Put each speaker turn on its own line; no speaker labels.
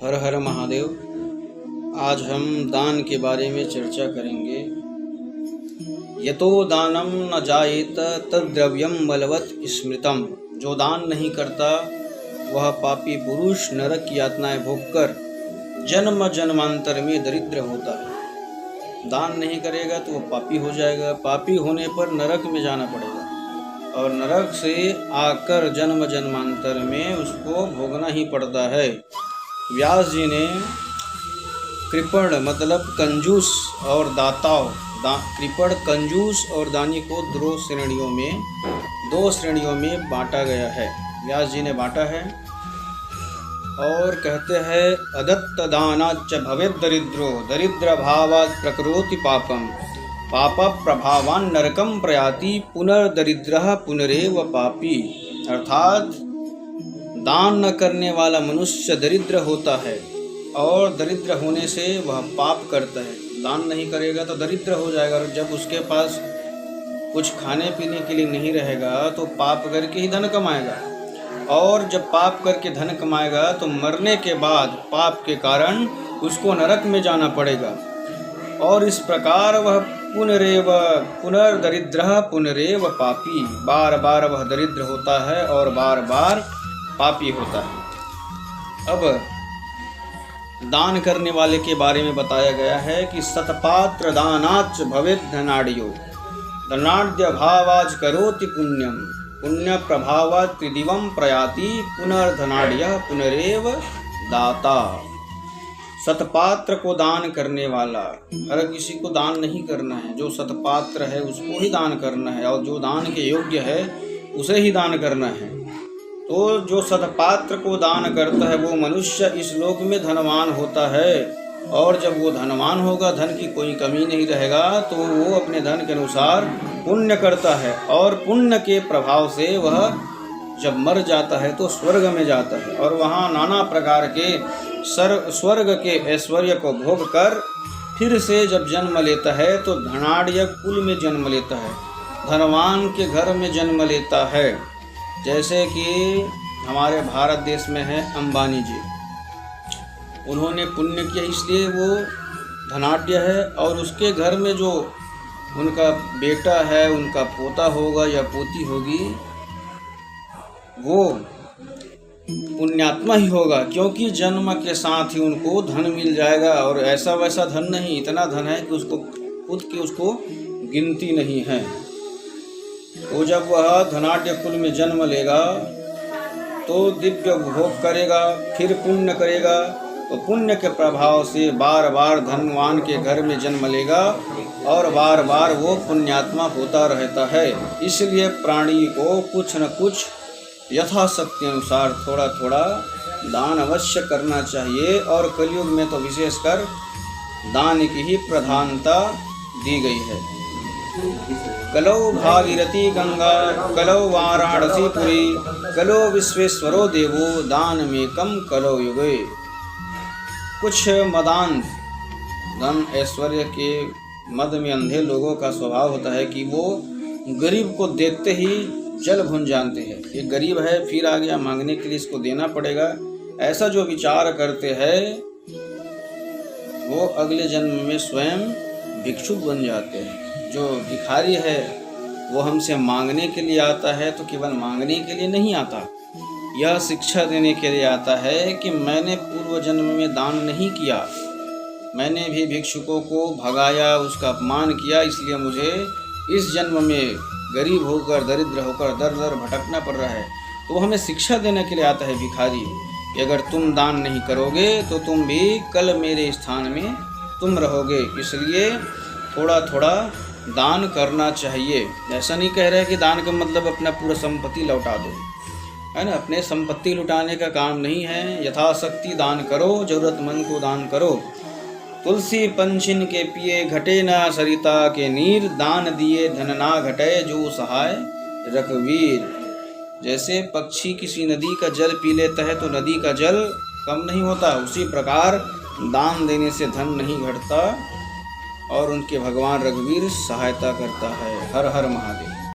हर हर महादेव। आज हम दान के बारे में चर्चा करेंगे। यतो दानम न जायेत तद्द्रव्यम बलवत स्मृतम। जो दान नहीं करता वह पापी पुरुष नरक की यातनाएं भोगकर जन्म जन्मांतर में दरिद्र होता है। दान नहीं करेगा तो वह पापी हो जाएगा। पापी होने पर नरक में जाना पड़ेगा और नरक से आकर जन्म जन्मांतर में उसको भोगना ही पड़ता है। व्यास जी ने कृपण मतलब कंजूस और दाताओं कृपण कंजूस और दानी को दो श्रेणियों में बांटा गया है। व्यास जी ने बांटा है और कहते हैं अदत्त दानाच्च भवेत् दरिद्रो दरिद्र भावात् प्रकरोति पापम पाप प्रभावान नरकम प्रयाति पुनर्दरिद्रः पुनरेव पापी। अर्थात दान न करने वाला मनुष्य दरिद्र होता है और दरिद्र होने से वह पाप करता है। दान नहीं करेगा तो दरिद्र हो जाएगा और जब उसके पास कुछ खाने पीने के लिए नहीं रहेगा तो पाप करके ही धन कमाएगा और जब पाप करके धन कमाएगा तो मरने के बाद पाप के कारण उसको नरक में जाना पड़ेगा और इस प्रकार वह पुनर्दरिद्रः पुनरेव पापी। बार बार वह दरिद्र होता है और बार बार पापी होता है। अब दान करने वाले के बारे में बताया गया है कि सतपात्र दानाच्च भवेत् धनाढ्यो धनाढ्य भावाच् करोति पुण्यम पुण्य प्रभावात् त्रिदिवम प्रयाति पुनर्धनाढ्यः पुनरेव दाता। सतपात्र को दान करने वाला, हर किसी को दान नहीं करना है। जो सतपात्र है उसको ही दान करना है और जो दान के योग्य है उसे ही दान करना है। तो जो सतपात्र को दान करता है वो मनुष्य इस लोक में धनवान होता है और जब वो धनवान होगा, धन की कोई कमी नहीं रहेगा, तो वो अपने धन के अनुसार पुण्य करता है और पुण्य के प्रभाव से वह जब मर जाता है तो स्वर्ग में जाता है और वहाँ नाना प्रकार के स्वर्ग के ऐश्वर्य को भोग कर फिर से जब जन्म लेता है तो धनाढ्य कुल में जन्म लेता है, धनवान के घर में जन्म लेता है। जैसे कि हमारे भारत देश में है अंबानी जी, उन्होंने पुण्य किया इसलिए वो धनाढ्य है और उसके घर में जो उनका बेटा है, उनका पोता होगा या पोती होगी, वो पुण्यात्मा ही होगा क्योंकि जन्म के साथ ही उनको धन मिल जाएगा और ऐसा वैसा धन नहीं, इतना धन है कि उसको खुद की उसको गिनती नहीं है। तो जब वह धनाढ्य कुल में जन्म लेगा तो दिव्य भोग करेगा, फिर पुण्य करेगा तो पुण्य के प्रभाव से बार बार धनवान के घर में जन्म लेगा और बार बार वो पुण्यात्मा होता रहता है। इसलिए प्राणी को कुछ न कुछ यथाशक्ति अनुसार थोड़ा थोड़ा दान अवश्य करना चाहिए और कलयुग में तो विशेषकर दान की ही प्रधानता दी गई है। कलौ भागीरथी गंगा कलौ वाराणसी पुरी कलौ विश्वेश्वरो देवो दानमेकं कलौ युगे। कुछ मदान धन ऐश्वर्य के मद में अंधे लोगों का स्वभाव होता है कि वो गरीब को देखते ही जल भुन जानते हैं। ये गरीब है, फिर आ गया मांगने के लिए, इसको देना पड़ेगा, ऐसा जो विचार करते हैं वो अगले जन्म में स्वयं भिक्षुक बन जाते हैं। जो भिखारी है वो हमसे मांगने के लिए आता है तो केवल मांगने के लिए नहीं आता, यह शिक्षा देने के लिए आता है कि मैंने पूर्व जन्म में दान नहीं किया, मैंने भी भिक्षुकों को भगाया, उसका अपमान किया, इसलिए मुझे इस जन्म में गरीब होकर दरिद्र होकर दर दर भटकना पड़ रहा है। तो वो हमें शिक्षा देने के लिए आता है भिखारी कि अगर तुम दान नहीं करोगे तो तुम भी कल मेरे स्थान में तुम रहोगे, इसलिए थोड़ा थोड़ा दान करना चाहिए। ऐसा नहीं कह रहे कि दान का मतलब अपना पूरा संपत्ति लौटा दो, है ना, अपने संपत्ति लुटाने का काम नहीं है। यथाशक्ति दान करो, जरूरतमंद को दान करो। तुलसी पंछिन के पिए घटे ना सरिता के नीर दान दिए धन ना घटे जो सहाय रघुवीर। जैसे पक्षी किसी नदी का जल पी लेता है तो नदी का जल कम नहीं होता, उसी प्रकार दान देने से धन नहीं घटता और उनके भगवान रघुवीर सहायता करता है। हर हर महादेव।